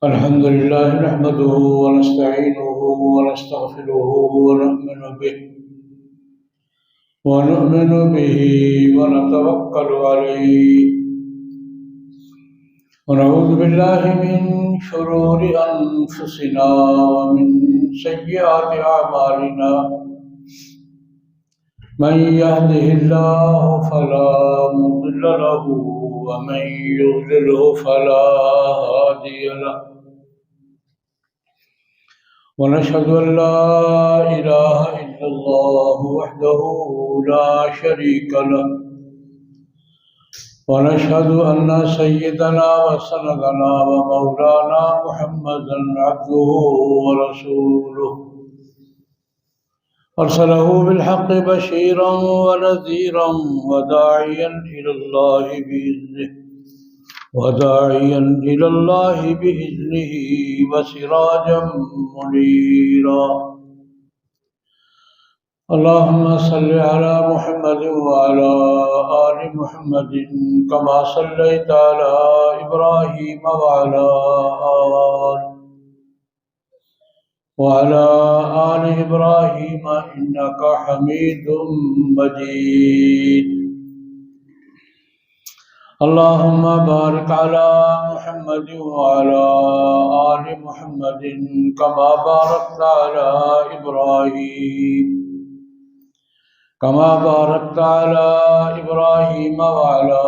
الحمد لله نحمده ونستعينه ونستغفره ونؤمن به ونتوكل عليه ونعوذ بالله من شرور أنفسنا ومن سيئات أعمالنا من يهده الله فلا مضل له ومن يضلله فلا هادي له ونشهد أن لا إله إلا الله وحده لا شريك له ونشهد أن سيدنا وسندنا ومولانا محمدا عبده ورسوله أرسله بالحق بشيرا ونذيرا وداعيا إلى الله بإذنه وسراجا منيرا اللهم صل على محمد وعلى آل محمد كما صليت على إبراهيم وعلى آل إبراهيم إنك حميد مجيد اللهم بارك على محمد وعلى آل محمد كما باركت على إبراهيم وعلى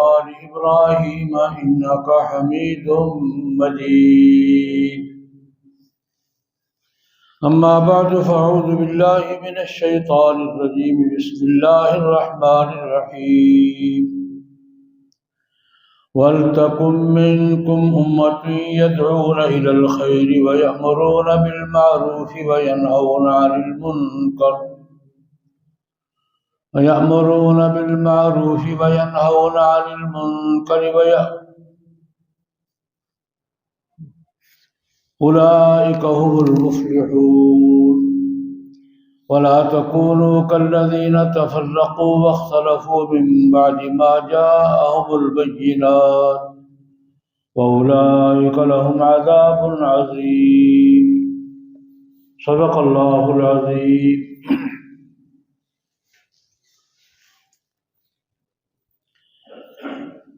آل إبراهيم إنك حميد مجيد أما بعد فأعوذ بالله من الشيطان الرجيم بسم الله الرحمن الرحيم وَلْتَكُنْ مِنْكُمْ أُمَّةٌ يَدْعُونَ إِلَى الْخَيْرِ وَيَأْمُرُونَ بِالْمَعْرُوفِ وَيَنْهَوْنَ عَنِ الْمُنْكَرِ أُولَئِكَ هُمُ الْمُفْلِحُونَ ولا تكونوا كالذين تفرقوا واختلفوا من بعد ما جاءهم البينات وأولئك لهم عذاب عظيم صدق الله العظيم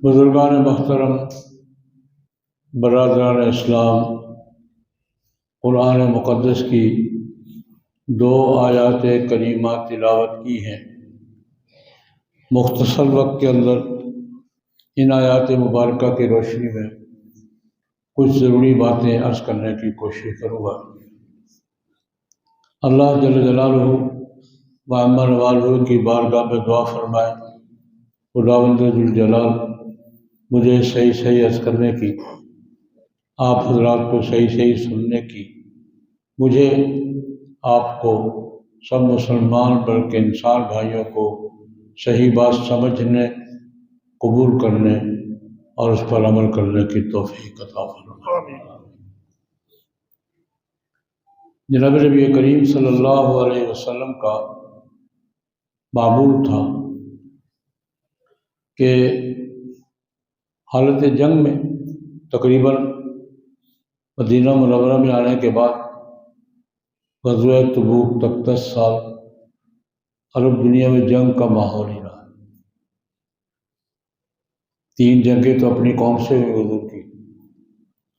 بزرگان محترم، برادران اسلام، قرآن مقدس کی دو آیات کریمہ تلاوت کی ہیں۔ مختصر وقت کے اندر ان آیات مبارکہ کی روشنی میں کچھ ضروری باتیں عرض کرنے کی کوشش کروں گا۔ اللہ جل جلالہ و عز والہ کی بارگاہ میں دعا فرمائے، خداوند ذوالجلال مجھے صحیح عرض کرنے کی، آپ حضرات کو صحیح سننے کی، مجھے آپ کو سب مسلمان بلکہ انسان بھائیوں کو صحیح بات سمجھنے، قبول کرنے اور اس پر عمل کرنے کی توفیق عطا فرمائے۔ جناب نبی کریم صلی اللہ علیہ وسلم کا معمول تھا کہ حالت جنگ میں تقریباً مدینہ منورہ میں آنے کے بعد غزوہ تبوک تک 10 سال عرب دنیا میں جنگ کا ماحول ہی رہا۔ 3 جنگیں تو اپنی قوم سے ہوئی حضور کی،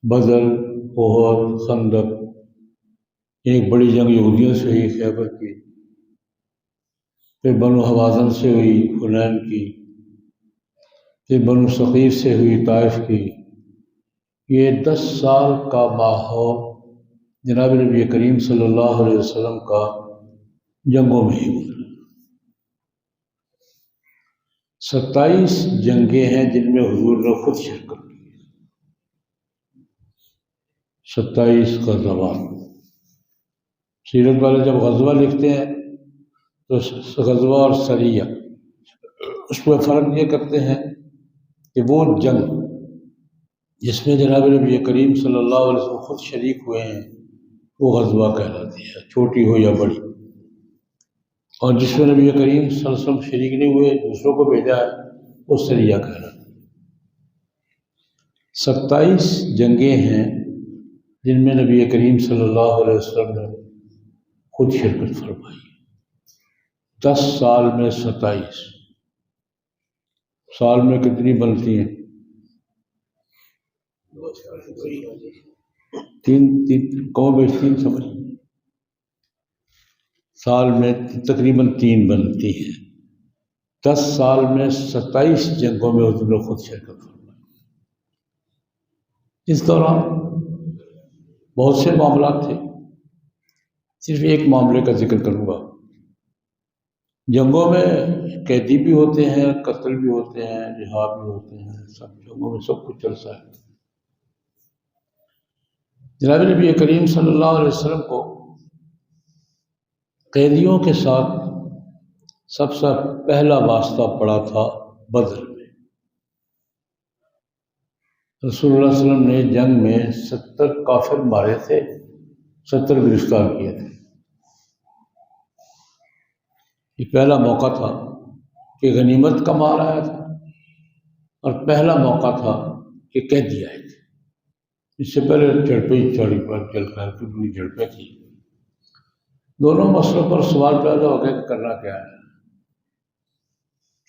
بدر، احد، خندق۔ ایک بڑی جنگ یہودیوں سے ہوئی خیبر کی، پھر بنو حوازن سے ہوئی حنین کی، پھر بنو ثقیف سے ہوئی طائف کی۔ یہ 10 سال کا ماحول جناب نبی کریم صلی اللہ علیہ وسلم کا جنگوں میں ہی گزرا۔ 27 جنگیں ہیں جن میں حضور نے خود شرکت کی، 27 غزوات۔ سیرت والے جب غزوہ لکھتے ہیں تو غزوہ اور سریہ اس میں فرق یہ کرتے ہیں کہ وہ جنگ جس میں جناب نبی کریم صلی اللہ علیہ وسلم خود شریک ہوئے ہیں وہ غزوہ کہلاتی ہے، چھوٹی ہو یا بڑی۔ اور جس میں نبی کریم صلی اللہ علیہ وسلم شریک نہیں ہوئے، دوسروں کو بھیجا ہے، وہ سریہ کہلاتا ہے۔ 27 جنگیں ہیں جن میں نبی کریم صلی اللہ علیہ وسلم نے خود شرکت فرمائی۔ 10 سال میں 27 سال میں کتنی بنتی ہیں؟ تین کم بیش 3 سمجھ، سال میں تقریباً 3 بنتی ہیں۔ 10 سال میں 27 جنگوں میں حضور نے خود شرکت فرمائی۔ اس دوران بہت سے معاملات تھے، صرف ایک معاملے کا ذکر کروں گا۔ جنگوں میں قیدی بھی ہوتے ہیں، قتل بھی ہوتے ہیں، جہاد بھی ہوتے ہیں، سب جنگوں میں سب کچھ چلتا ہے۔ جناب نبی کریم صلی اللہ علیہ وسلم کو قیدیوں کے ساتھ سب سے پہلا واسطہ پڑا تھا بدر میں۔ رسول اللہ صلی اللہ علیہ وسلم نے جنگ میں 70 کافر مارے تھے، 70 گرفتار کیے تھے۔ یہ پہلا موقع تھا کہ غنیمت کا مال آیا تھا، اور پہلا موقع تھا کہ قیدی آئے تھے۔ اس سے پہلے جھڑپیں چوڑی پر چل کر کی بڑی جھڑپیں تھیں۔ دونوں مسئلوں پر سوال پیدا ہو گیا کہ کرنا کیا ہے،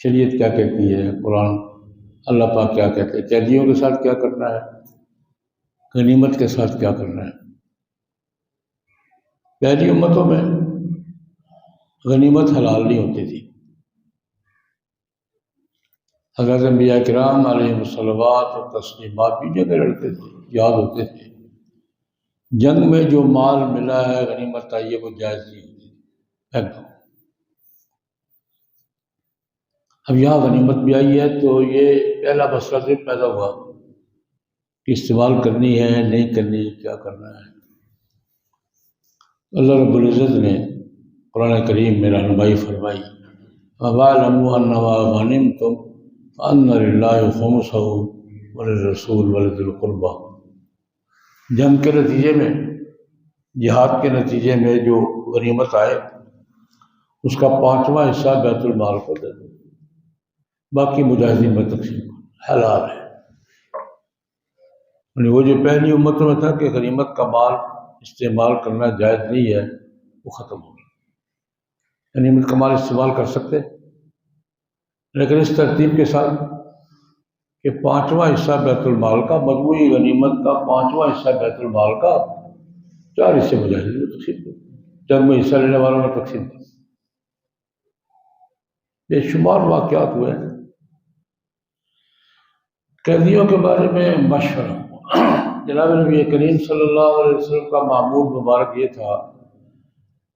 شریعت کیا کہتی ہے، قرآن اللہ پاک کیا کہتے ہیں، قیدیوں کے ساتھ کیا کرنا ہے، غنیمت کے ساتھ کیا کرنا ہے۔ پہلی امتوں میں غنیمت حلال نہیں ہوتی تھی۔ حضرت انبیاء کرام علیہ الصلوات و تسلیمات بھی جگہ لڑتے تھے، یاد ہوتے تھے۔ جنگ میں جو مال ملا ہے، غنیمت آئی ہے، وہ جائز نہیں ہوتی ایک دم۔ اب یہاں غنیمت بھی آئی ہے تو یہ پہلا مسئلہ جو پیدا ہوا کہ استعمال کرنی ہے نہیں کرنی، کیا کرنا ہے۔ اللہ رب العزت نے قرآن کریم میں رہنمائی فرمائی، وَاعْلَمُوا أَنَّمَا غَنِمْتُمْ فَأَنَّ لِلَّهِ خُمُسَهُ وَلِلرَّسُولِ وَلِذِي الْقُرْبَىٰ۔ جنگ کے نتیجے میں، جہاد کے نتیجے میں جو غنیمت آئے اس کا 5واں حصہ بیت المال کو دے دو، باقی مجاہدین میں تقسیم کرو، حلال ہے۔ یعنی وہ جو پہلی امتوں میں تھا کہ غنیمت کا مال استعمال کرنا جائز نہیں ہے، وہ ختم ہو گیا۔ غنیمت کا مال استعمال کر سکتے، لیکن اس ترتیب کے ساتھ کہ 5واں حصہ بیت المال کا، مجموعی غنیمت کا 5واں حصہ بیت المال کا، 4 حصے مجاہدین میں تقسیم کرو، جنگ میں حصہ لینے والوں میں تقسیم کرو۔ بے شمار واقعات ہوئے۔ قیدیوں کے بارے میں مشورہ، جناب نبی کریم صلی اللہ علیہ وسلم کا معمول مبارک یہ تھا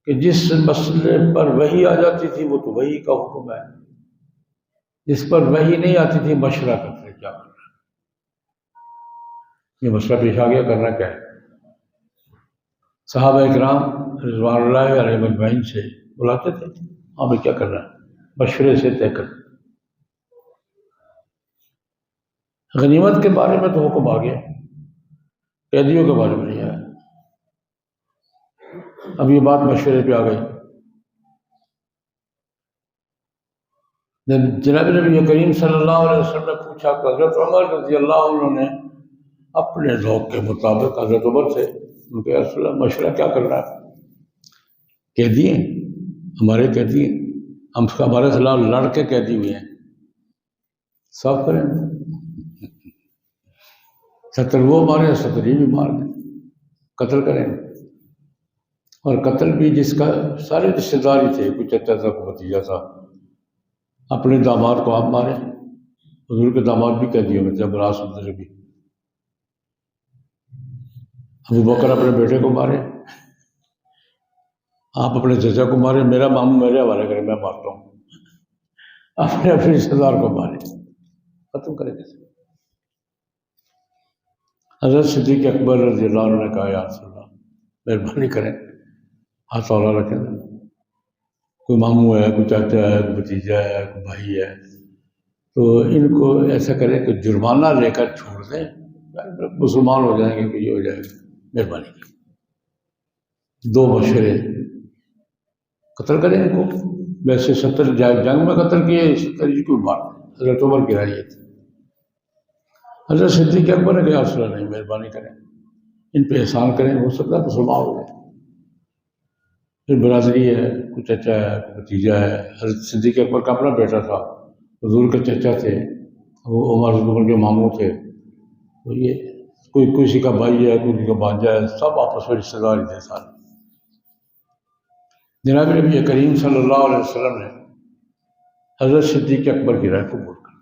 کہ جس مسئلے پر وحی آ جاتی تھی وہ تو وحی کا حکم ہے، جس پر وحی نہیں آتی تھی مشورہ کرتے کیا کرنا ہے۔ یہ مسئلہ پیش آ گیا، کرنا کیا ہے۔ صحابہ کرام رضوان اللہ علیہ اجمعین سے بلاتے تھے، ہاں بھائی کیا کرنا ہے، مشورے سے طے کر۔ غنیمت کے بارے میں تو حکم آ گیا، قیدیوں کے بارے میں نہیں آیا۔ اب یہ بات مشورے پہ آ گئی۔ جناب نبی کریم صلی اللہ علیہ وسلم نے پوچھا کہ حضرت عمر رضی اللہ عنہ نے اپنے ذوق کے مطابق حضرت عمر سے ان کے رسول اللہ مشورہ کیا کرنا ہے، قیدی ہیں ہمارے، قیدی ہیں ہم، ہمارے خلاف لڑ کے قیدی ہوئے ہیں، صاف کریں، 70 وہ مارے، 70 بھی مار دیں، قتل کریں۔ اور قتل بھی جس کا سارے رشتے دار ہی تھے، کوئی چچا تھا، کوئی بھتیجا تھا، اپنے داماد کو آپ مارے۔ حضور کے داماد بھی قیدیوں میں تھے، عباس بن ربیعہ۔ ابو بکر اپنے بیٹے کو مارے، آپ اپنے چچا کو مارے، میرا ماموں میرے حوالے کرے، میں مارتا ہوں، اپنے رشتے دار کو مارے، ختم کرے کیسے۔ حضرت صدیق اکبر رضی اللہ عنہ نے کہا، یا رسول اللہ مہربانی کریں، ہاتھ اولا رکھیں، کوئی ماموں ہے، کوئی چاچا ہے، کوئی بھتیجا ہے، کوئی بھائی ہے، تو ان کو ایسا کریں کہ جرمانہ لے کر چھوڑ دیں، مسلمان ہو جائیں گے کہ یہ ہو جائے گا، مہربانی کریں۔ 2 مشورے، قتل کریں ان کو، ویسے 70 جنگ میں قتل کیے، 70 جی کوئی بات، حضرت عمر کی رائے تھی۔ حضرت صدیق اکبر نے کہا، رسول اللہ نہیں، مہربانی کریں، ان پہ احسان کریں، ہو سکتا ہے مسلمان ہو جائے. پھر برادری ہے، کوئی چچا ہے، کوئی بھتیجا ہے. حضرت صدیق اکبر کا اپنا بیٹا تھا، حضور کے چچا تھے، وہ عمر کے ماموں تھے. تو یہ کوئی کسی کا بھائی ہے، کسی کا بھانجا ہے، سب آپس میں رشتے دار ہی تھے سارے. جناب نبی کریم صلی اللہ علیہ وسلم نے حضرت صدیق اکبر کی رائے قبول کر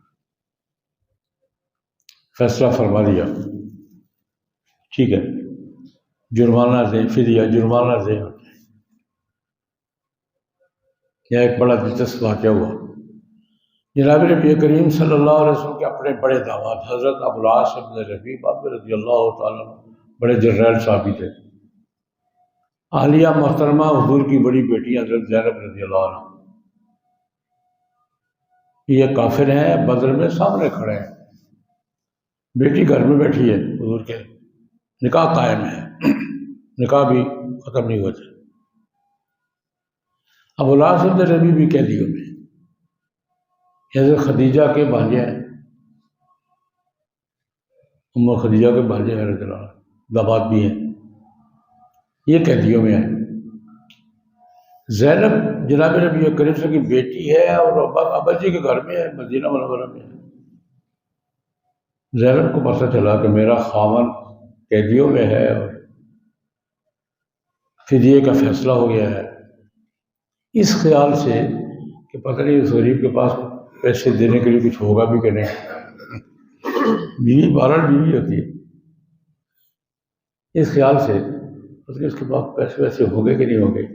فیصلہ فرما دیا، ٹھیک ہے جرمانہ دیں، فدیہ جرمانہ دیں. کیا ایک بڑا دلچسپ واقعہ ہوا. جناب نبی کریم صلی اللہ علیہ وسلم کے اپنے بڑے داماد حضرت ابوالعاص بن ربیعہ رضی اللہ تعالیٰ بڑے جرنیل صحابی تھے. عالیہ محترمہ حضور کی بڑی بیٹی حضرت زینب رضی اللہ عنہ، یہ کافر ہیں، بدر میں سامنے کھڑے ہیں. بیٹی گھر میں بیٹھی ہے، حضور کے نکاح قائم ہے، نکاح بھی ختم نہیں ہوا تھا. ابوالعاص بن ربیعہ بھی قیدیوں میں، حضرت خدیجہ کے بھانجے ہیں، ام خدیجہ کے بھانجے ہیں، داماد بھی ہیں، یہ قیدیوں میں ہیں. زینب جناب نبی کریم صلی اللہ علیہ وسلم کی بیٹی ہے اور ابا جی کے گھر میں ہے، مدینہ منورہ میں ہے. زینب کو پتہ چلا کہ میرا خاوند قیدیوں میں ہے اور فدیے کا فیصلہ ہو گیا ہے. اس خیال سے کہ پتہ نہیں اس غریب کے پاس پیسے دینے کے لیے کچھ ہوگا بھی کہ نہیں، بیوی بہرحال بیوی ہوتی ہے، اس خیال سے پتہ نہیں اس کے پاس پیسے ویسے ہو گئے کہ نہیں ہو گئے،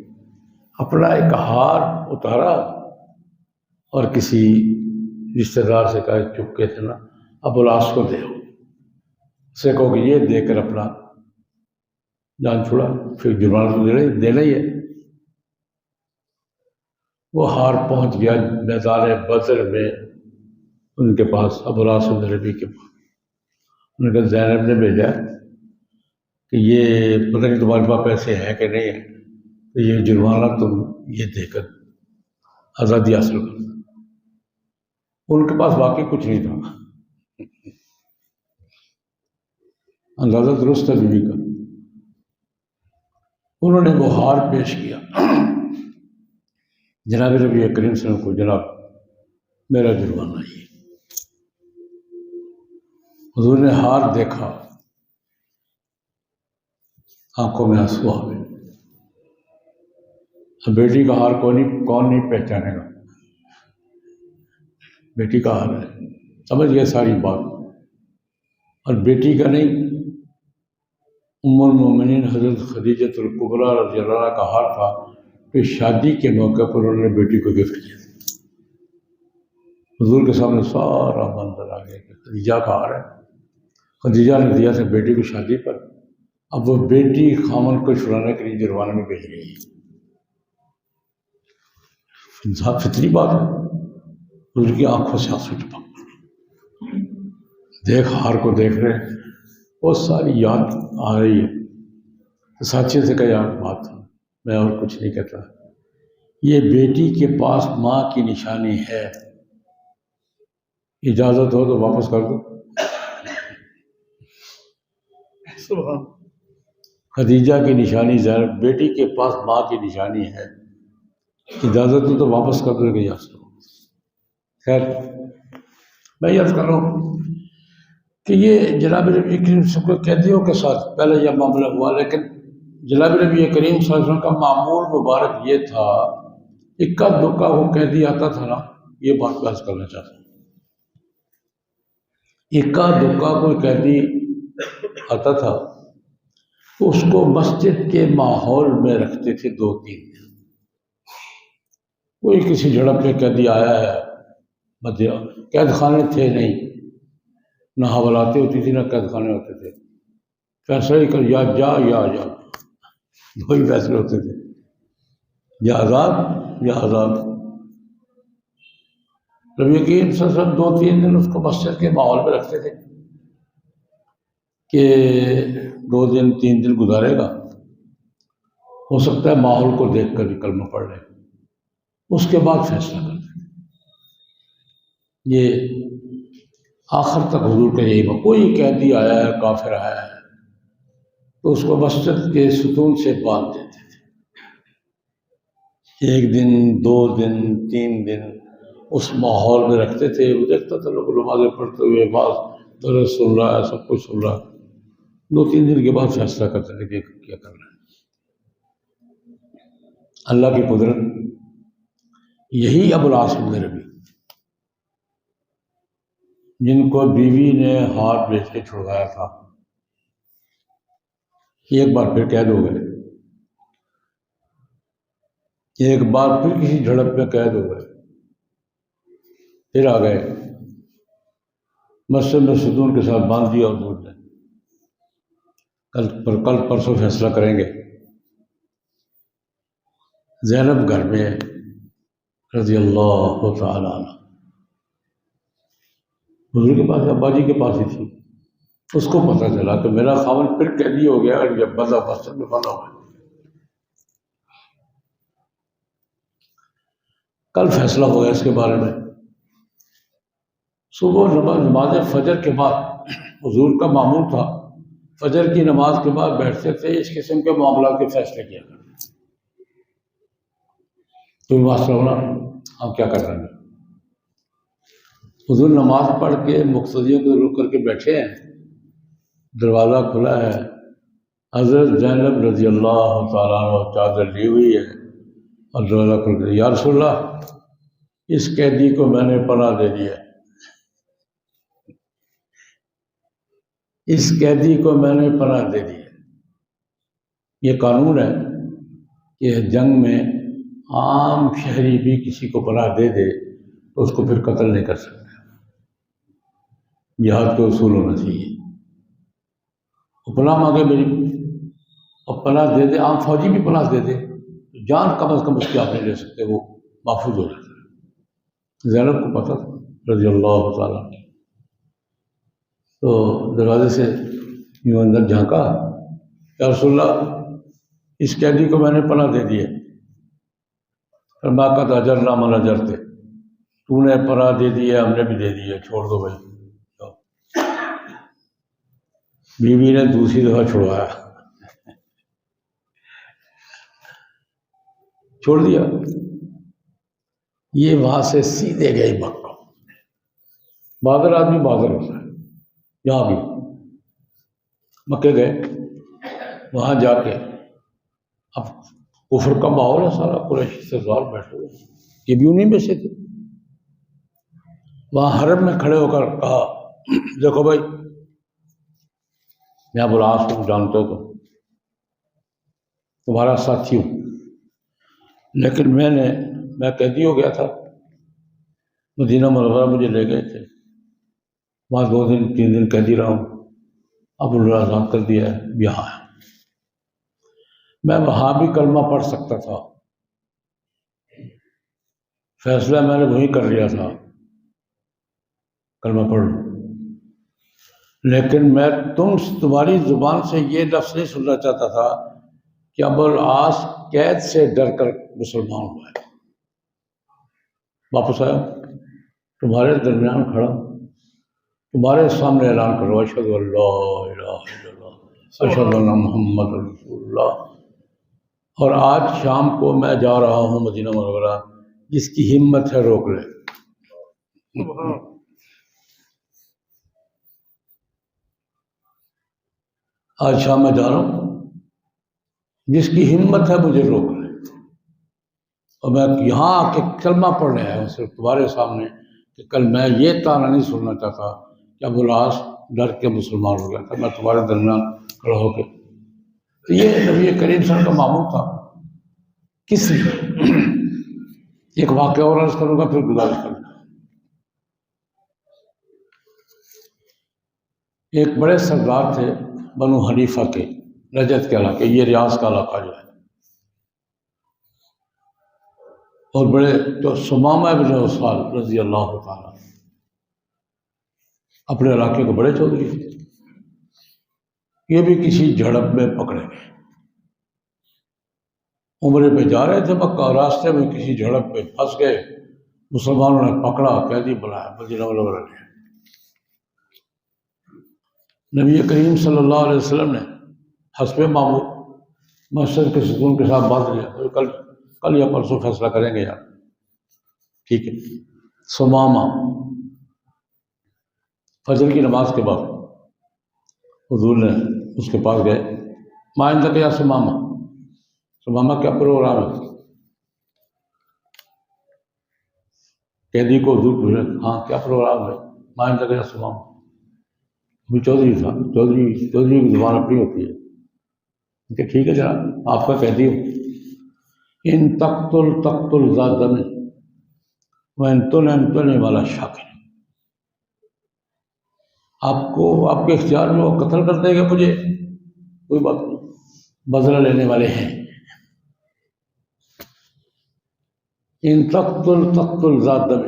اپنا ایک ہار اتارا اور کسی رشتہ دار سے کہا چپکے سے نا ابوالعاص کو دے، اسے کہو کہ یہ دے کر اپنا جان چھوڑا، پھر جرمانہ تو دینا ہی ہے. وہ ہار پہنچ گیا میدان بدر میں ان کے پاس، ابوالعاص بن ربیعہ کے پاس. انہوں نے کہا زینب نے بھیجا کہ یہ پتہ نہیں تمہارے پاس پیسے ہیں کہ نہیں ہیں، تو یہ جرمانہ تم یہ دے کر آزادی حاصل کر. ان کے پاس واقعی کچھ نہیں تھا، اندازہ درست ہے بیوی کا. انہوں نے وہ ہار پیش کیا جناب نبی کریم صلی اللہ علیہ وسلم کو، جناب میرا جرمانہ یہ. حضور نے ہار دیکھا، آنکھوں میں آنسو آ گئے. اب بیٹی کا ہار کون نہیں پہچانے گا، بیٹی کا ہار ہے، سمجھ گئے ساری بات. اور بیٹی کا نہیں، ام المومنین حضرت خدیجۃ الکبریٰ رضی اللہ عنہا کا ہار تھا کہ شادی کے موقع پر انہوں نے بیٹی کو گفٹ کیا. حضور کے سامنے سارا منظر آ گیا کہ خدیجہ کا ہار ہے، خدیجہ نے دیا تھا بیٹی کو شادی پر، اب وہ بیٹی خامن کو چھڑانے کے لیے جرمانے میں بھیج رہی ہے. فطری بات ہے. حضور کی آنکھوں سے آنسو ٹپک، دیکھ ہار کو دیکھ رہے ہیں، وہ ساری یاد آ رہی ہے. تو ساتھی سے کہا یار بات میں اور کچھ نہیں کہتا، یہ بیٹی کے پاس ماں کی نشانی ہے، اجازت ہو تو واپس کر دو. سبحان خدیجہ کی نشانی زینب، بیٹی کے پاس ماں کی نشانی ہے، اجازت ہو تو واپس کر دو کہ یار. خیر میں یہ عرض کر رہا ہوں کہ یہ جناب نبی کریم صلی اللہ علیہ وسلم قیدیوں کے ساتھ پہلے یہ معاملہ ہوا، لیکن جناب نبی کریم صلی اللہ علیہ وسلم کا معمول مبارک یہ تھا، اکا دکا وہ قیدی آتا تھا نا، یہ بات بحث کرنا چاہتا ہوں. اکا دکا کوئی قیدی آتا تھا، اس کو مسجد کے ماحول میں رکھتے تھے 2-3 دن. کوئی کسی جھڑپ میں قیدی آیا ہے، قید خانے تھے نہیں، نہ حوالاتیں ہوتی تھی نہ قید خانے ہوتے تھے، فیصلہ ہی کر یا جا یا جا، دو ہی فیصلے ہوتے تھے، یا آزاد یا آزاد. نبی کریم صلی اللہ علیہ وسلم 2-3 دن اس کو مسجد کے ماحول میں رکھتے تھے کہ 2 دن 3 دن گزارے گا، ہو سکتا ہے ماحول کو دیکھ کر کلمہ پڑھ لے، اس کے بعد فیصلہ کرتے. یہ آخر تک حضور کا یہی کوئی قیدی آیا ہے، کافر آیا ہے، تو اس کو مسجد کے ستون سے باندھ دیتے تھے. 1 دن 2 دن 3 دن اس ماحول میں رکھتے تھے. وہ دیکھتا تھا لوگ نمازیں پڑھتے ہوئے، بعض درس سن رہا ہے، سب کچھ سن رہا ہے. 2-3 دن کے بعد فیصلہ کرتے تھے کہ کیا کرنا ہے. اللہ کی قدرت. یہی ابو العاص بن ربیع جن کو بیوی نے ہاتھ بیچ کے چھڑوایا تھا، ایک بار پھر قید ہو گئے. ایک بار پھر کسی جھڑپ میں قید ہو گئے. پھر آ گئے مسجد میں ستون کے ساتھ باندھ دیا حضور نے. کل پرسوں فیصلہ کریں گے. زینب گھر میں رضی اللہ تعالی عنہ حضور کے پاس، ابا جی کے پاس ہی تھی. اس کو پتہ چلا کہ میرا خاوند پھر قیدی ہو گیا اور یہ بندہ مسجد میں بنا ہوا ہے. کل فیصلہ ہو گیا اس کے بارے میں. صبح نماز فجر کے بعد حضور کا معمول تھا، فجر کی نماز کے بعد بیٹھتے تھے، اس قسم کے معاملات کے فیصلے کیا کرتے. تو ماسٹر ہونا ہم کیا کر رہے ہیں. حضور نماز پڑھ کے مقتدیوں کو رک کر کے بیٹھے ہیں، دروازہ کھلا ہے. حضرت زینب رضی اللہ تعالیٰ عنہ چادر لی ہوئی ہے اور دروازہ کھل کے، یا رسول اللہ اس قیدی کو میں نے پناہ دے دی ہے، اس قیدی کو میں نے پناہ دے دی ہے. یہ قانون ہے کہ جنگ میں عام شہری بھی کسی کو پناہ دے دے تو اس کو پھر قتل نہیں کر سکتے. جہاد کے اصول ہونا چاہیے. وہ پناہ مانگے میری اور پناہ دے دے، عام فوجی بھی پناہ دے دے، جان کم از کم اس کی آپ نہیں لے سکتے، وہ محفوظ ہو جاتا ہے. زینب کو پتہ تھا رضی اللہ تعالیٰ. تو دروازے سے یوں اندر جھانکا، یا رسول اللہ اس قیدی کو میں نے پناہ دے دی ہے. فرمایا قد اجرنا من اجرتے، تو نے پناہ دے دی ہے، ہم نے بھی دے دی ہے، چھوڑ دو بھائی. بیوی نے دوسری دفعہ چھڑوایا، چھوڑ دیا. یہ وہاں سے سیدھے گئے مکہ. بہادر آدمی بہادر ہوتا ہے. یہاں بھی مکے گئے، وہاں جا کے اب کفر کا ماحول ہے سارا، قریشی سردار بیٹھے ہوئے، یہ بھی انہیں میں سے تھے. وہاں حرم میں کھڑے ہو کر کہا، دیکھو بھائی میں ابو العاص کو جانتا ہوں، تمہارا ساتھی ہوں، لیکن میں قیدی ہو گیا تھا. مدینہ منورہ مجھے لے گئے تھے، وہاں 2 دن 3 دن قیدی رہا ہوں. اب انہوں نے آزاد کر دیا ہے، یہاں ہے. میں وہاں بھی کلمہ پڑھ سکتا تھا، فیصلہ میں نے وہی کر لیا تھا، کلمہ پڑھ لوں. لیکن میں تمہاری زبان سے یہ لفظ نہیں سننا چاہتا تھا کہ ابو العاص قید سے ڈر کر مسلمان ہوا ہے. واپس آیا، تمہارے درمیان کھڑا، تمہارے سامنے اعلان کرو اشہد ان لا الہ الا اللہ اشہد ان محمد رسول اللہ. اور آج شام کو میں جا رہا ہوں مدینہ منورہ، جس کی ہمت ہے روک لے. آج شام میں جا رہا ہوں، جس کی ہمت ہے مجھے روک لے. اور میں یہاں آ کے کلمہ پڑھنے آیا ہوں صرف تمہارے سامنے، کہ کل میں یہ تانا نہیں سننا چاہتا کہ ابو العاص ڈر کے مسلمان ہو گیا تھا. میں تمہارے درمیان کھڑا ہو کے، تو یہ نبی کریم صلی اللہ علیہ وسلم کا معمول تھا. کس لیے؟ ایک واقعہ اور عرض کروں گا پھر گزارش کروں گا. ایک بڑے سردار تھے بنو حنیفہ کے، نجد کے علاقے، یہ ریاض کا علاقہ جو ہے، اور بڑے جو سمامہ بن اسال رضی اللہ تعالیٰ اپنے علاقے کے بڑے چودھری تھے. یہ بھی کسی جھڑپ میں پکڑے گئے. عمرے پہ جا رہے تھے مکہ، راستے میں کسی جھڑپ پہ پھنس گئے. مسلمانوں نے پکڑا، قیدی بنایا، مدینہ منورہ لے. نبی کریم صلی اللہ علیہ وسلم نے حسب معمول مسجد کے ستون کے ساتھ باندھ لیا، تو کل یا پرسوں فیصلہ کریں گے یار، ٹھیک ہے۔ سمامہ، فجر کی نماز کے بعد حضور نے اس کے پاس گئے، ما عندک یا سمامہ، سمامہ کیا پروگرام ہے؟ قیدی کو حضور پوچھے، ہاں کیا پروگرام ہے؟ ما عندک یا سمامہ، ابھی چودھری تھا، چودھری کی زبان اپنی ہوتی ہے کہ ٹھیک ہے جناب آپ کا قیدی ہو، ان تقتل ذا دم وان تنعم والا شاکر، آپ کو آپ کے اختیار میں وہ قتل کر دے گا مجھے، کوئی بات نہیں، بدلہ لینے والے ہیں۔ ان تقتل ذا دم،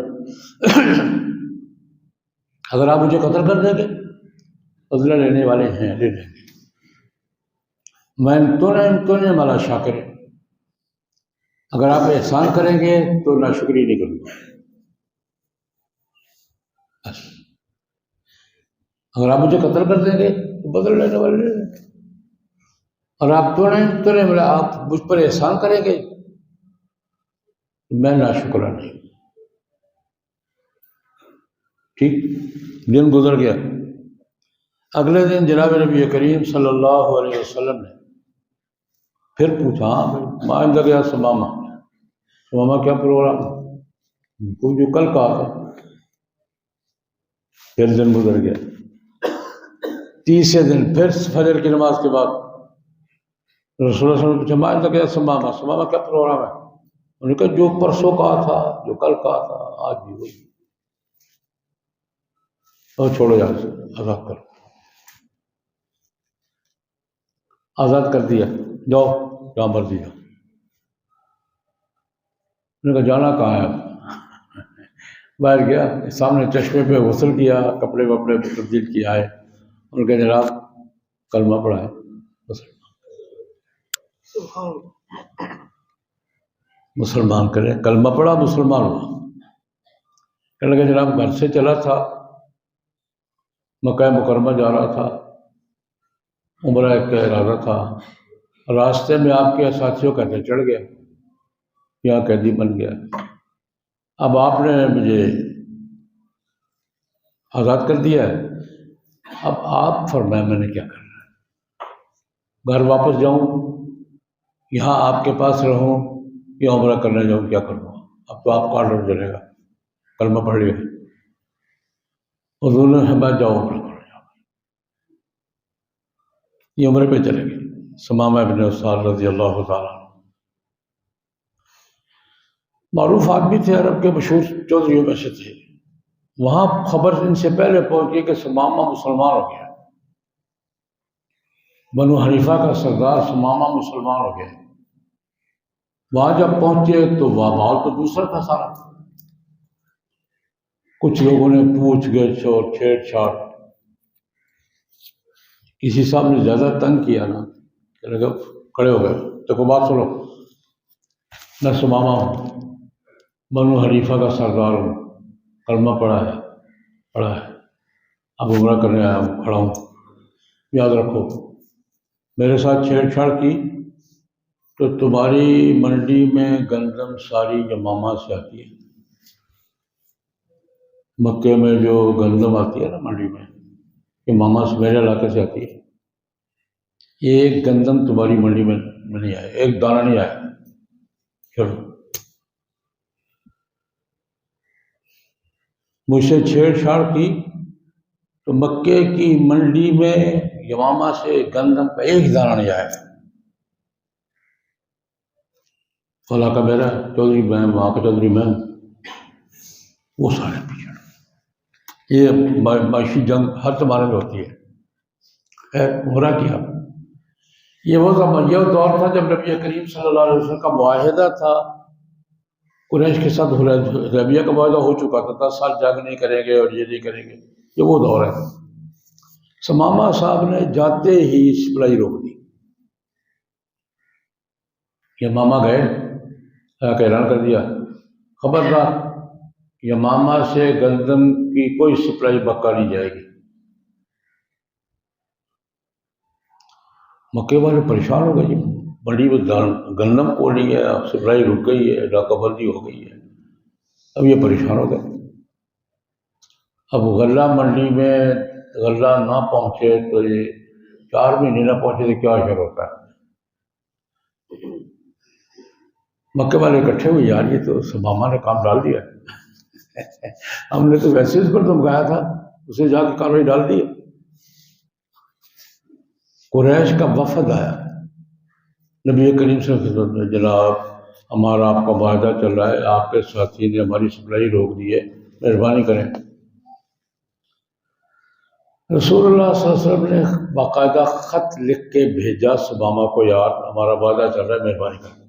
اگر آپ مجھے قتل کر دیں گے بدلہ لینے والے ہیں، لے لیں گے۔ وان تنعم والا شاکر، اگر آپ احسان کریں گے تو ناشکری نہیں کروں گا، بس۔ اگر آپ مجھے قتل کر دیں گے تو بدل لینے والے لے لیں گے، اور آپ تو آپ مجھ پر احسان کریں گے تو میں ناشکرا نہیں۔ ٹھیک، دن گزر گیا۔ اگلے دن جناب نبی کریم صلی اللہ علیہ وسلم نے پھر پوچھا، ما عندک یا سمامہ، سمامہ کیا پروگرام ہے؟ کوئی جو کل کہا تھا۔ پھر دن گزر گیا، تیسرے دن پھر فجر کی نماز کے بعد رسول اللہ صلی اللہ علیہ وسلم نے پوچھا، ما عندک یا سمامہ، سمامہ کیا پروگرام ہے؟ انہوں نے کہا جو پرسوں کہا تھا، جو کل کہا تھا، آج بھی وہی۔ اور چھوڑو یار، آزاد کرو، آزاد کر دیا، جاؤ جہاں مرضی جاؤ۔ انہوں نے کہا جانا کہاں ہے؟ باہر گیا، سامنے چشمے پہ غسل کیا، کپڑے وپڑے تبدیل کیا ہے، انہوں نے کہا جناب کلمہ پڑھا ہے، مسلمان کرے، کلمہ پڑھا مسلمان ہوا۔ کہنے لگا جناب گھر سے چلا تھا، مکہ مکرمہ جا رہا تھا، عمرہ کا ارادہ تھا، راستے میں آپ کے ساتھیوں کا چڑھ گیا، یہاں قیدی بن گیا، اب آپ نے مجھے آزاد کر دیا ہے، اب آپ فرمائیں میں نے کیا کرنا ہے؟ گھر واپس جاؤں، یہاں آپ کے پاس رہوں، یا عمرہ کرنے جاؤں، کیا کروں؟ اب تو آپ کا آرڈر چلے گا، کلمہ پڑھ لیا۔ حضور نے فرمایا جاؤ عمرہ کرو، یہ عمرے پہ چلے گئے۔ سمامہ ابن اسال رضی اللہ تعالیٰ عنہ معروف آدمی تھے، عرب کے مشہور چودھریوں میں سے تھے۔ وہاں خبر ان سے پہلے پہنچی کہ سمامہ مسلمان ہو گیا، بنو حنیفہ کا سردار سمامہ مسلمان ہو گیا۔ وہاں جب پہنچے تو وہاں ماحول تو دوسرا تھا سارا، کچھ لوگوں نے پوچھ گچھ اور چھیڑ چھاڑ، کسی صاحب نے زیادہ تنگ کیا نا، کھڑے ہو گئے، تو بات سنو، میں سمامہ ہوں، بنو حنیفہ کا سردار ہوں، کلمہ پڑھا ہے، اب عمرہ کرنے آیا ہوں، کھڑا ہوں، یاد رکھو میرے ساتھ چھیڑ چھاڑ کی تو تمہاری منڈی میں گندم ساری یمامہ سے آتی ہے، مکے میں جو گندم آتی ہے نا منڈی میں، یمامہ سے، میرے علاقے سے آتی ہے، ایک گندم تمہاری منڈی میں نہیں آئے، ایک دانہ نہیں آیا، چلو۔ مجھ سے چھیڑ چھاڑ کی تو مکے کی منڈی میں یمامہ سے گندم کا ایک دانہ نہیں آیا، علاقہ میرا چودھری میں، وہاں کا چودھری میں، وہ سارے پیچھے۔ یہ معاشی جنگ ہر زمانے میں ہوتی ہے، خیر عمرہ کیا۔ یہ وہ دور تھا جب نبی کریم صلی اللہ علیہ وسلم کا معاہدہ تھا قریش کے ساتھ، حدیبیہ کا معاہدہ ہو چکا تھا، 10 سال جنگ نہیں کریں گے اور یہ نہیں کریں گے، یہ وہ دور ہے۔ سمامہ صاحب نے جاتے ہی سپلائی روک دی، یمامہ گئے، اعلان کر دیا خبردار یمامہ سے گندم کی کوئی سپلائی مکہ نہیں جائے گی۔ مکے والے پریشان ہو گئے جی، بڑی گندم کوڑی ہے، اب سپلائی رک گئی ہے، ڈاکہ بندی ہو گئی ہے، اب یہ پریشان ہو گئے۔ اب غلہ منڈی میں غلہ نہ پہنچے تو یہ 4 مہینے نہ پہنچے تو کیا اثر ہوتا ہے؟ مکے والے اکٹھے ہوئے، یار یہ تو سماما نے کام ڈال دیا، ہم نے تو ویسے اس پر دھمکایا تھا، اسے جا کے کارروائی ڈال دی۔ قریش کا وفد آیا نبی کریم صلی اللہ علیہ وسلم نے، جناب ہمارا آپ کا معاہدہ چل رہا ہے، آپ کے ساتھی نے ہماری سپلائی روک دی ہے، مہربانی کریں۔ رسول اللہ صلی اللہ علیہ وسلم نے باقاعدہ خط لکھ کے بھیجا سماما کو، یار ہمارا وعدہ چل رہا ہے، مہربانی کریں۔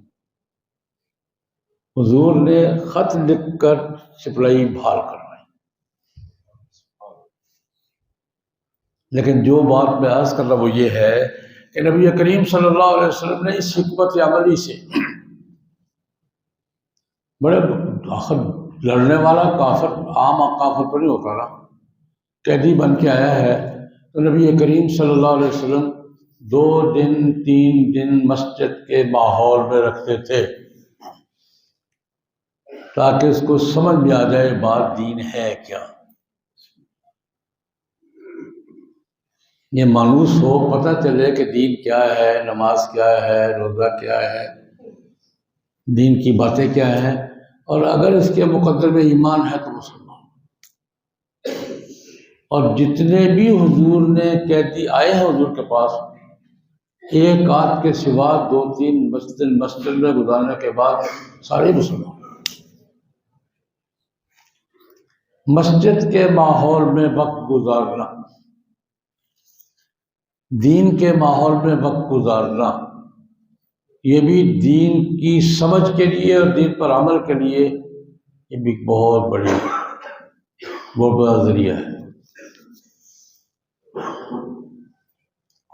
حضور نے خط لکھ کر سپلائی بحال کروائی۔ لیکن جو بات میں عرض کر رہا وہ یہ ہے کہ نبی کریم صلی اللہ علیہ وسلم نے اس حکمت عملی سے بڑے آخر لڑنے والا کافر عام کافر تو نہیں ہوتا نا، قیدی بن کے آیا ہے، تو نبی کریم صلی اللہ علیہ وسلم 2 دن 3 دن مسجد کے ماحول میں رکھتے تھے تاکہ اس کو سمجھ میں آ جائے بات دین ہے کیا، یہ مانوس ہو، پتہ چلے کہ دین کیا ہے، نماز کیا ہے، روزہ کیا ہے، دین کی باتیں کیا ہیں، اور اگر اس کے مقدر میں ایمان ہے تو مسلمان۔ اور جتنے بھی حضور نے قیدی آئے ہیں حضور کے پاس، ایک آدھ کے سوا 2-3 مسجد میں گزارنے کے بعد سارے مسلمان۔ مسجد کے ماحول میں وقت گزارنا، دین کے ماحول میں وقت گزارنا، یہ بھی دین کی سمجھ کے لیے اور دین پر عمل کے لیے یہ بھی بہت بڑا ذریعہ ہے۔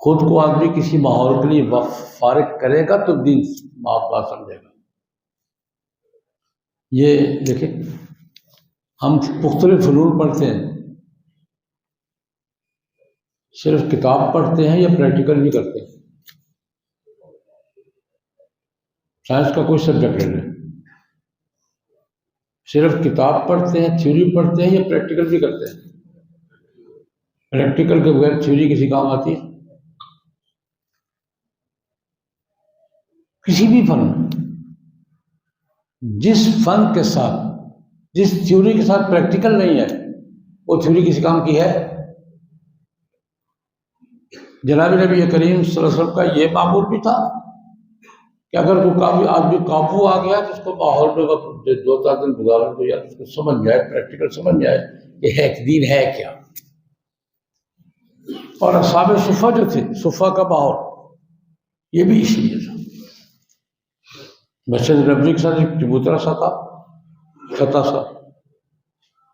خود کو آدمی کسی ماحول کے لیے فارغ کرے گا تو دین بات سمجھے گا۔ یہ دیکھیں، ہم مختلف فنون پڑھتے ہیں، صرف کتاب پڑھتے ہیں یا پریکٹیکل بھی کرتے ہیں؟ سائنس کا کوئی سبجیکٹ لے لیں، صرف کتاب پڑھتے ہیں، تھیوری پڑھتے ہیں یا پریکٹیکل بھی کرتے ہیں؟ پریکٹیکل کے بغیر تھیوری کسی کام آتی ہے؟ کسی بھی فن، جس فن کے ساتھ، جس تھیوری کے ساتھ پریکٹیکل نہیں ہے وہ تھیوری کسی کام کی ہے؟ جناب نبی کریم صلی اللہ علیہ وسلم کا یہ معمول بھی تھا کہ اگر کوئی آدمی قابو آ گیا تو اس کو ماحول میں 2-4 دن گزارنے کو، یا اس کو سمجھ میں آئے، پریکٹیکل سمجھ میں آئے کہ ہے دین ہے کیا۔ اور اصحاب صفہ جو تھے، صفہ کا ماحول یہ بھی اس لیے تھا۔ مسجد نبوی کے ساتھ ایک چبوترا سا تھا، چھتا سا،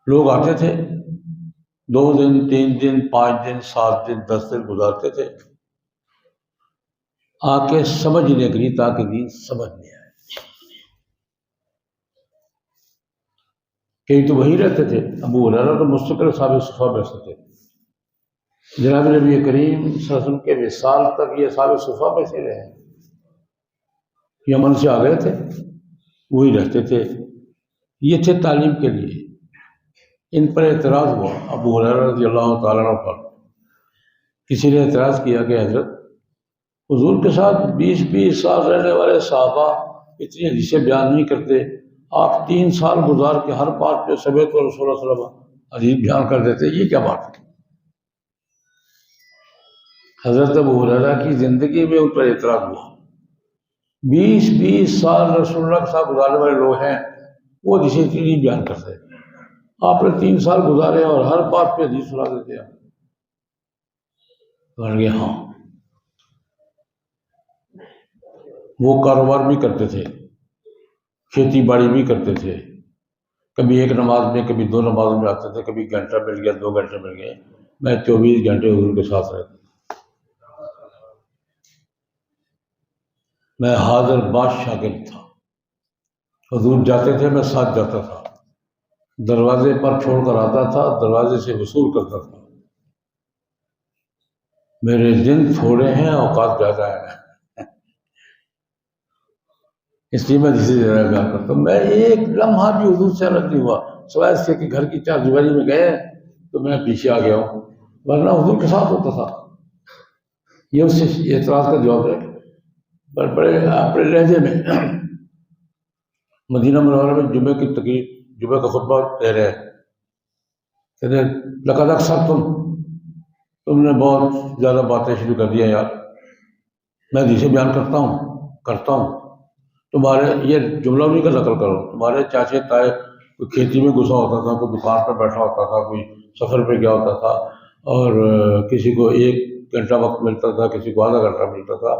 لوگ آتے تھے 2 دن 3 دن 5 دن 7 دن 10 دن گزارتے تھے آ کے سمجھنے کے لیے، تاکہ دین سمجھ میں آئے۔ کئی تو وہی رہتے تھے، ابو ہریرہ تو مستقل صحابہ صفہ میں سے تھے، جناب نبی کریم صلی اللہ علیہ وسلم کے وصال تک یہ صحابہ صفہ میں سے رہے، یمن سے آ گئے تھے، وہی رہتے تھے، یہ تھے تعلیم کے لیے۔ ان پر اعتراض ہوا ابو ہریرہ رضی اللہ تعالیٰ عنہ پر، کسی نے اعتراض کیا کہ حضرت حضور کے ساتھ 20-20 سال رہنے والے صحابہ اتنی حدیثیں بیان نہیں کرتے، آپ 3 سال گزار کے ہر بات پہ سمیت رسول اللہ صلی اللہ علیہ وسلم حدیث بیان کر دیتے، یہ کیا بات ہے؟ حضرت ابو ہریرہ کی زندگی میں ان پر اعتراض ہوا، 20-20 سال رسول اللہ کے ساتھ گزارنے والے لوگ ہیں، وہ حدیثیں نہیں بیان کرتے، آپ نے 3 سال گزارے اور ہر بات پہ حدیث سنا دیتے ہیں۔ کہنے لگے ہاں، وہ کاروبار بھی کرتے تھے، کھیتی باڑی بھی کرتے تھے، کبھی ایک نماز میں کبھی 2 نمازوں میں آتے تھے، کبھی گھنٹہ مل گیا 2 گھنٹے مل گئے، میں 24 گھنٹے حضور کے ساتھ رہتا، میں حاضر باش شاگرد تھا، حضور جاتے تھے میں ساتھ جاتا تھا، دروازے پر چھوڑ کر آتا تھا، دروازے سے وصول کرتا تھا، میرے دن تھوڑے ہیں اوقات زیادہ ہیں، اس لیے میں اسی طرح بیان کرتا ہوں۔ میں ایک لمحہ بھی حضور سے الگ نہیں ہوا، سوائے اس کے کہ گھر کی چار دیواری میں گئے تو میں پیچھے آ گیا ہوں، ورنہ حضور کے ساتھ ہوتا تھا۔ یہ اس سے اعتراض کا جواب ہے، بڑے اپنے لہجے میں مدینہ منورہ میں جمعے کی تقریر، جمعے کا خطبہ دے رہے ہیں، کہتے ہیں لقد اکثرتم، تم نے بہت زیادہ باتیں شروع کر دی ہیں یار، میں حدیثیں بیان کرتا ہوں، تمہارے یہ جملہ نہیں کا نقل کرو، تمہارے چاچے تائے کوئی کھیتی میں گھسا ہوتا تھا، کوئی دکان پہ بیٹھا ہوتا تھا، کوئی سفر پہ گیا ہوتا تھا، اور کسی کو 1 گھنٹہ وقت ملتا تھا، کسی کو آدھا گھنٹہ ملتا تھا،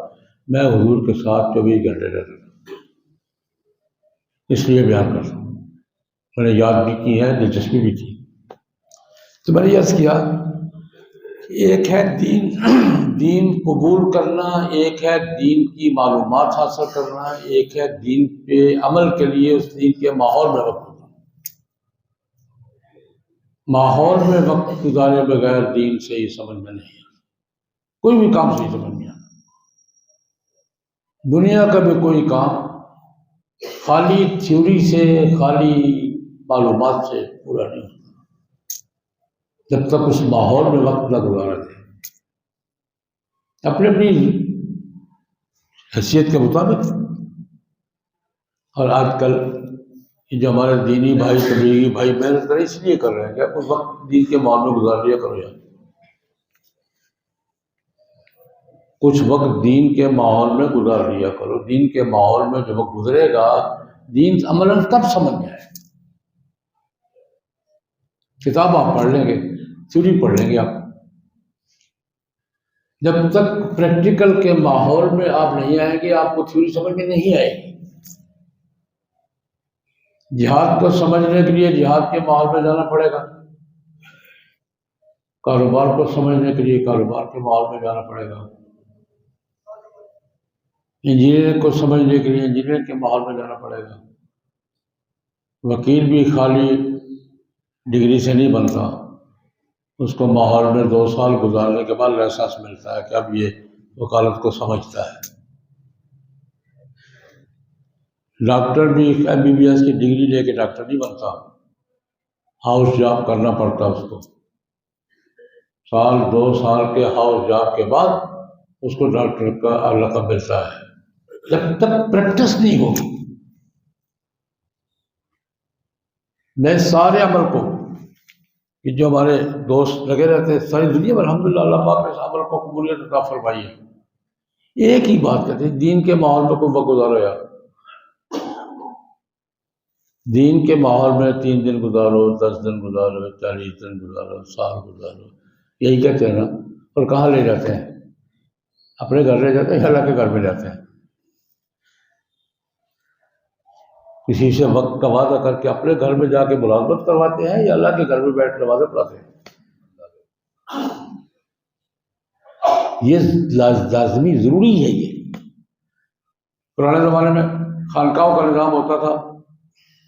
میں حضور کے ساتھ 24 گھنٹے رہتا تھا، اس لیے بیان کرتا ہوں۔ میں نے یاد بھی کی ہے، دلچسپی بھی تھی۔ تو میں نے عرض کیا، ایک ہے دین قبول کرنا، ایک ہے دین کی معلومات حاصل کرنا، ایک ہے دین پہ عمل کے لیے اس دین کے ماحول میں وقت گزارنا۔ ماحول میں وقت گزارے بغیر دین سے ہی سمجھ میں نہیں آتا، کوئی بھی کام صحیح سمجھ نہیں آتا۔ دنیا کا بھی کوئی کام خالی تھیوری سے، خالی معلومات سے پورا نہیں ہوتا جب تک اس ماحول میں وقت نہ گزارا جائے، اپنی اپنی حیثیت کے مطابق۔ اور آج کل جو ہمارے دینی بھائی، تبلیغی بھائی محنت کریں اس لیے کر رہے ہیں کہ آپ اس وقت دین کے ماحول میں گزار لیا کرو، یار کچھ وقت دین کے ماحول میں گزار لیا کرو۔ دین کے ماحول میں جو وقت گزرے گا، دین عملاً تب سمجھ میں آئے۔ کتاب آپ پڑھ لیں گے، تھیوری پڑھ لیں گے آپ، جب تک پریکٹیکل کے ماحول میں آپ نہیں آئیں گے آپ کو تھیوری سمجھ میں نہیں آئے گی۔ جہاد کو سمجھنے کے لیے جہاد کے ماحول میں جانا پڑے گا، کاروبار کو سمجھنے کے لیے کاروبار کے ماحول میں جانا پڑے گا، انجینئرنگ کو سمجھنے کے لیے انجینئرنگ کے ماحول میں جانا پڑے گا۔ وکیل بھی خالی ڈگری سے نہیں بنتا، اس کو ماحول میں 2 سال گزارنے کے بعد احساس ملتا ہے کہ اب یہ وکالت کو سمجھتا ہے۔ ڈاکٹر بھی MBBS کی ڈگری لے کے ڈاکٹر نہیں بنتا، ہاؤس جاب کرنا پڑتا اس کو، 2 سال کے ہاؤس جاب کے بعد اس کو ڈاکٹر کا لقب ملتا ہے۔ جب تک پریکٹس نہیں ہوگی، میں سارے عمل کو کہ جو ہمارے دوست لگے رہتے ہیں ساری دنیا میں، الحمدللہ اللہ پاک نے اس عمل کو قبولیت عطا فرمائی ہے، ایک ہی بات کہتے ہیں دین کے ماحول میں کوئی وقت گزارو یار، دین کے ماحول میں 3 دن گزارو، 10 دن گزارو، 40 دن گزارو، سال گزارو، یہی کہتے ہیں نا۔ اور کہاں لے جاتے ہیں؟ اپنے گھر لے جاتے ہیں، اللہ کے گھر میں جاتے ہیں، کسی سے وقت کا وعدہ کر کے اپنے گھر میں جا کے ملازمت کرواتے ہیں، یا اللہ کے گھر میں بیٹھ کے نمازیں پڑھاتے ہیں؟ یہ لازمی ضروری ہے۔ یہ پرانے زمانے میں خانقاہوں کا نظام ہوتا تھا،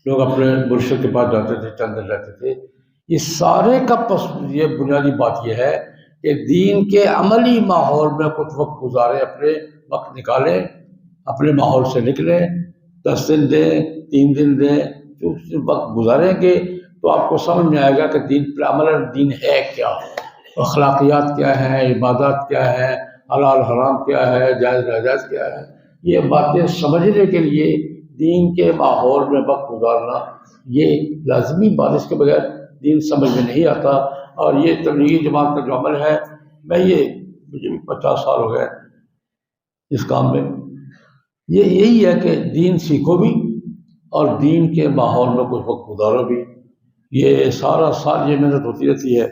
لوگ اپنے مرشد کے پاس جاتے تھے، چند دن رہتے تھے۔ یہ سارے کا یہ بنیادی بات یہ ہے کہ دین کے عملی ماحول میں کچھ وقت گزاریں، اپنے وقت نکالیں، اپنے ماحول سے نکلیں، 10 دن دیں، 3 دن دیں، جو وقت گزاریں گے تو آپ کو سمجھ میں آئے گا کہ دین پر عمل، دین ہے کیا، اخلاقیات کیا ہیں، عبادات کیا ہے، حلال حرام کیا ہے، جائز ناجائز کیا ہے۔ یہ باتیں سمجھنے کے لیے دین کے ماحول میں وقت گزارنا یہ لازمی بات، اس کے بغیر دین سمجھ میں نہیں آتا۔ اور یہ تبلیغی جماعت کا جو عمل ہے، مجھے بھی 50 سال ہو گئے اس کام میں، یہی ہے کہ دین سیکھو بھی اور دین کے ماحول میں کچھ وقت گزارو بھی۔ یہ سارا سال یہ محنت ہوتی رہتی ہے۔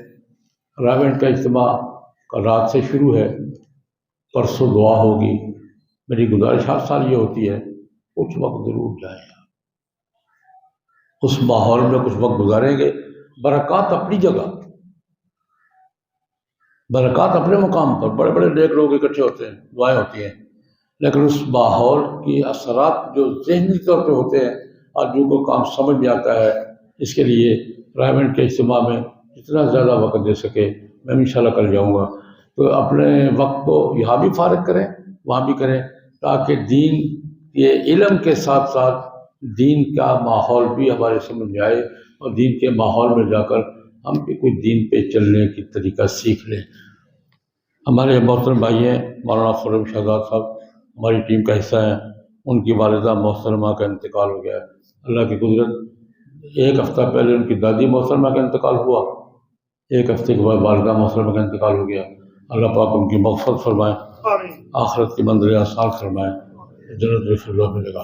رائے کا اجتماع کل رات سے شروع ہے، پرسوں دعا ہوگی۔ میری گزارش ہر سال یہ ہوتی ہے، کچھ وقت ضرور جائیں، اس ماحول میں کچھ وقت گزاریں گے، برکات اپنی جگہ، برکات اپنے مقام پر، بڑے بڑے نیک لوگ اکٹھے ہوتے ہیں، دعائیں ہوتی ہیں، لیکن اس ماحول کی اثرات جو ذہنی طور پہ ہوتے ہیں، آدمی کو کام سمجھ میں آتا ہے۔ اس کے لیے رائے کے اجتماع میں جتنا زیادہ وقت دے سکے، میں انشاءاللہ کل جاؤں گا۔ تو اپنے وقت کو یہاں بھی فارغ کریں، وہاں بھی کریں، تاکہ دین کے علم کے ساتھ ساتھ دین کا ماحول بھی ہمارے سمجھ میں آئے، اور دین کے ماحول میں جا کر ہم بھی کوئی دین پہ چلنے کی طریقہ سیکھ لیں۔ ہمارے محترم بھائی ہیں مولانا خرم شہزاد صاحب، ہماری ٹیم کا حصہ ہیں، ان کی والدہ محترمہ کا انتقال ہو گیا ہے۔ اللہ کی قدرت، ایک ہفتہ پہلے ان کی دادی محترمہ کا انتقال ہوا، ایک ہفتے کے بعد والدہ محترمہ کا انتقال ہو گیا۔ اللہ پاک ان کی مغفرت فرمائے، آخرت کی منزل آسان فرمائے، جنت الفردوس میں لگا۔